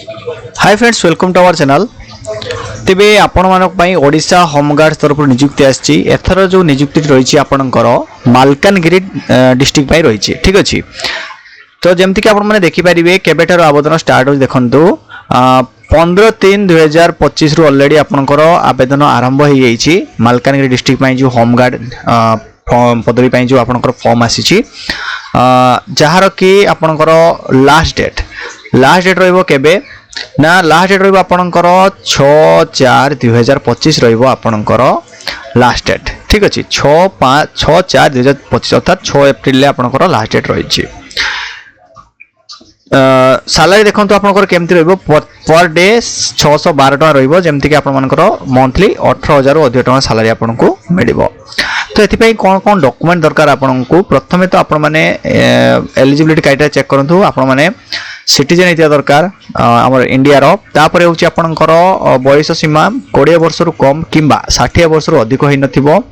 Hi friends, welcome to our channel. तेबे आपण मानक पई ओडिशा होमगार्ड तरफ नियुक्ति आछि। एथर जो नियुक्ति रही आपणकर मालकानगिरी डिस्ट्रिक्ट पई रही। ठीक अच्छे, तो जमती कि आपण माने देखि परिबे केबेठार आवेदन स्टार्ट हो देखंतु 15/3/2025 रु ऑलरेडी आपणकर आवेदन आरंभ हो जाइछि। मालकानगिरी डिस्ट्रिक्ट पई जो होमगार्ड पदवी पई जो आपणकर फॉर्म आसीछि, जहार कि आपणकर लास्ट डेट रहइबो केबे ना, लास्ट डेट रहिबो आपणकर 6/4/2025 रहिबो आपणकर लास्ट डेट। ठीक अछि, 6/4/2025 अर्थात 6 एप्रिल ले आपणकर लास्ट डेट रहिछि। सैलरी देखंतु आपणकर केमति रहिबो, पर डे 612 टका रहिबो, जेमति कि आपण मानकर मंथली 18,000 रु अधिक टका सैलरी आपनको मिलिबो। तो एथिपई कोन कोन डॉक्यूमेंट दरकार आपनको, प्रथमे तो आपण माने एलिजिबिलिटी क्राइटेरिया चेक करंतु। आपण माने सिटीजन इतिहा दरकार हमर इंडिया रो। तापर होची आपणकर बयस सीमा 20 वर्ष रु कम किंबा 60 वर्ष रु अधिक होई नथिबो।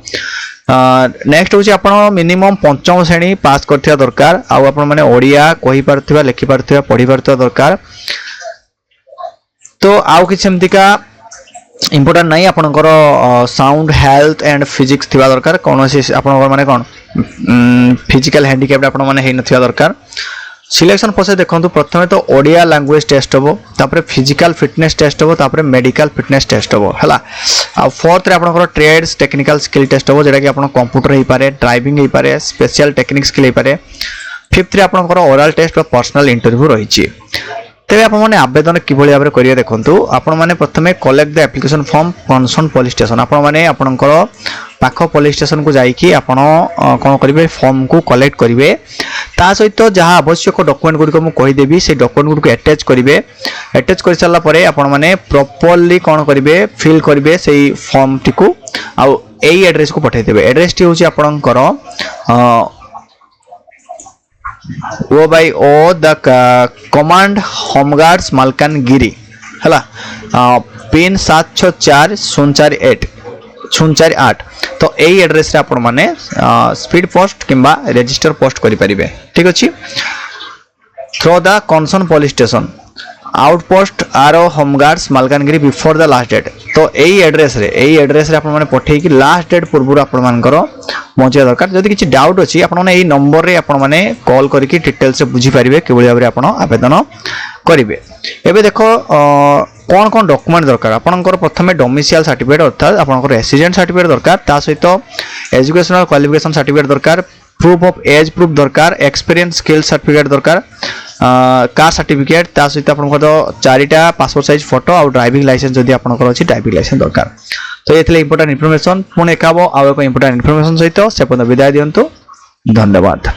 नेक्स्ट होची आपण मिनिमम पंचम श्रेणी पास करथिया दरकार। आ आपण माने ओडिया कहि पारथिबा, लिखि पारथिबा, पढि पारथिबा दरकार। तो आउ किछ एमतिका इंपोर्टेंट नहीं, आपणकर साउंड हेल्थ एंड फिजिक्स थिबा दरकार। कोनोसी आपणकर माने कोन फिजिकल हैंडिकैप्ड आपण माने हेइ नथिबा दरकार। सिलेक्शन प्रोसेस देखंतु, प्रथमे तो ओडिया लैंग्वेज टेस्ट होबो, तापर फिजिकल फिटनेस टेस्ट होबो, तापर मेडिकल फिटनेस टेस्ट होबो हला। आ फोर्थ रे आपनकर ट्रेड्स टेक्निकल स्किल टेस्ट होबो, जेटा कि आपण कंप्यूटर हे पारे, ड्राइविंग हे पारे, स्पेशल टेक्निक स्किल हे पारे। फिफ्थ रे आपनकर ओरल टेस्ट और पर्सनल इंटरव्यू रहिछि। तेबे आपण माने आवेदन किभଳି भाबरे करिया देखंतु। आपण माने प्रथमे collect the application form concern police station. आपण माने आपनकर पाखो पुलिस स्टेशन को जाइकी आपण कोन करिवे, फॉर्म को कलेक्ट करिवे। ता सहित जहाँ आवश्यक डॉक्यूमेंट गुडी को मु कहि देबी, से डॉक्यूमेंट गुडी को अटैच करिवे। अटैच कर साला परे आपण माने प्रॉपर्ली कोन करिवे, फिल करिवे सेही फॉर्म टी को, आ एई एड्रेस को पठाइ देबे। एड्रेस टी होची आपनकर O by O the command home guards Malkangiri हला, पिन 764048। तो यही एड्रेस रे आपण माने स्पीड पोस्ट किंबा रजिस्टर पोस्ट करि परिबे। ठीक अछि, through the concern police station outpost आरो home guards Malkangiri before the last date. तो यही एड्रेस रे आपण माने पठेई कि लास्ट डेट पूर्व आपण मानकर पहुंचिया दरकार। जदि किछि डाउट अछि, आपण माने एही नंबर रे आपण माने कॉल करिकि डिटेल से बुझी परिबे केबोली भाबरे आपण आवेदन करिवे। एबे देखो कौन कौन डॉक्यूमेंट दरकार। आपनकर प्रथमे डोमिसाइल सर्टिफिकेट अर्थात आपनकर रेसिडेंट सर्टिफिकेट दरकार। ता सहित एजुकेशनल क्वालिफिकेशन सर्टिफिकेट दरकार, प्रूफ ऑफ एज प्रूफ दरकार, एक्सपीरियंस स्किल सर्टिफिकेट दरकार, कास्ट सर्टिफिकेट। ता सहित आपनकर 4टा पासपोर्ट साइज फोटो और ड्राइविंग लाइसेंस जदि आपनकर अछि ड्राइविंग लाइसेंस दरकार। तो एथले इंपोर्टेंट इन्फॉर्मेशन पुणे एकाबो आ एक इंपोर्टेंट इन्फॉर्मेशन सहित से पद विदाय दियंतु। धन्यवाद।